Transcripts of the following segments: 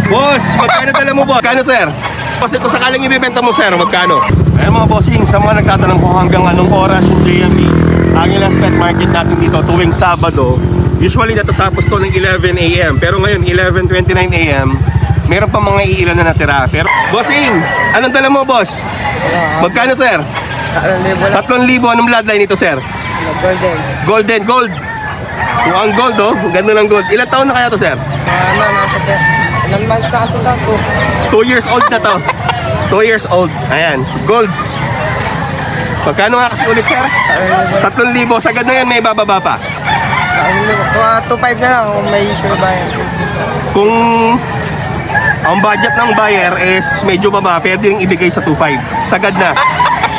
Boss, magkano dala mo, boss? Magkano, sir? Boss, ito sakaling ibibenta mo, sir, magkano? Ayan mga bossing, sa mga nagtatanong kung hanggang anong oras yung JMB Angeles Pet Market natin dito tuwing Sabado. Usually natatapos to ng 11 a.m. Pero ngayon, 11:29 a.m. Meron pa mga iilan na natira. Pero, bossing, anong dala mo, boss? Magkano, sir? 3,000. Anong bloodline ito, sir? Golden. Gold. Kung ang gold, oh. Ganda ng gold. Ilang taon na kaya to, sir? Nasa ilan months na kasi lang po. 2 years old na to. 2 years old. Ayan, gold. Magkano nga kasi ulit, sir? 3,000. Sagad na yan, may bababa pa. 2.5 na lang kung may issue ba yan. Kung ang budget ng buyer is medyo baba, pwede yung ibigay sa 2.5. Sagad na.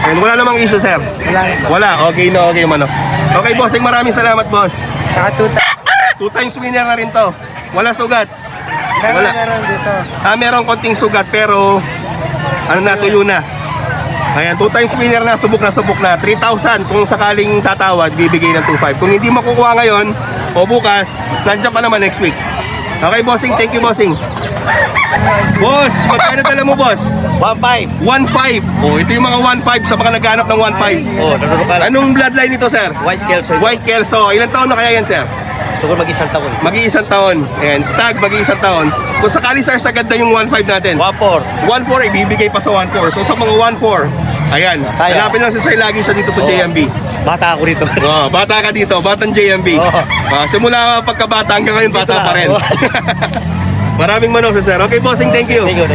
And wala namang issue, sir. Wala na. Wala. Okay na, okay man. Okay, bossing, maraming salamat, boss. Tsaka 2 times winner na rin to. Wala sugat. Wala. meron dito. Merong konting sugat pero ano na, tuyo na. Ayan, 2 times winner na, subok na. 3,000 kung sakaling tatawad, bibigay ng 2.5. Kung hindi makukuha ngayon o bukas, nandiyan pa naman next week. Okay, bossing, thank you, bossing. Boss, magkano dala mo, boss? 1.5. 1.5. Oh, ito yung mga 1.5 sa mga naghanap ng 1.5. Oh, nagkakala. Anong bloodline ito, sir? White Kelso. White Kelso. Ilang taon na kaya yan, sir? Siguro mag-isang taon. Mag-iisang taon. Ayan, stag, mag-iisang taon. Kung sakali, sir, sagad na yung 1.5 natin. 1.4. 1.4 ibibigay pa sa 1.4. So sa mga 1.4, ayan, Kaya. hanapin lang si Sir, lagi siya dito sa JMB. Bata ako rito. Oh, bata ka dito, batang JMB. Oo. Simula pagkabata hanggang ngayon, bata Dito pa na. rin. Oo. Maraming manok si Sir. Okay, bossing, thank you. Thank you.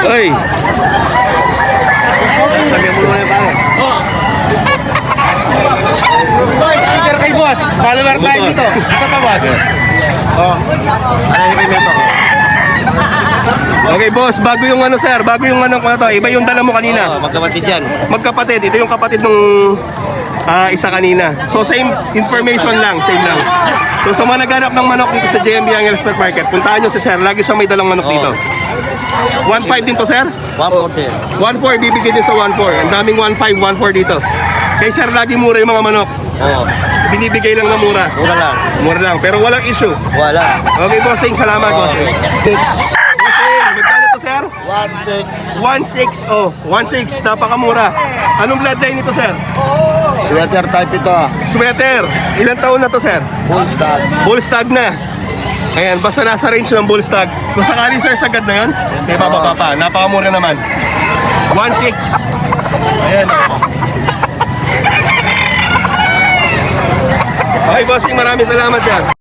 Oy. Sabi mo muna yung pare. Boys, sticker kay boss. Follower tayo dito. Isa pa, boss. Oh. Ano yung payment ko? Okay, boss, bago yung ano, sir, bago yung ano ko na to, iba yung dala mo kanina. Oh, magkapatid yan. Magkapatid, ito yung kapatid nung isa kanina. So same information lang, same lang. So sa mga naghanap ng manok dito sa JMB Angeles Pet Market, puntahan nyo si Sir, lagi siya may dalang manok dito. 1.5 din to, sir? 1.4. 1.4 bibigay din sa 1.4. Ang daming 1.5, 1.4 dito. Kay Sir, lagi mura yung mga manok. Oh, Binibigay lang na mura. mura lang. Mura lang, pero walang issue. Wala. Okay, bossing, salamat, bossing. Bossing, magkano to, sir? 1.6. 1.6, oh, 1.6, napakamura. Anong bloodline nito, sir? Sweater type ito. Sweater. Ilang taon na to, sir? Full stock. Bull stag na. Ayan, basta nasa range ng bull stag. Kung sakaling, sir, sagad na yun, may bababa pa. Napakamura naman. 1.6. Ayan. Okay, bossing, maraming salamat, sir.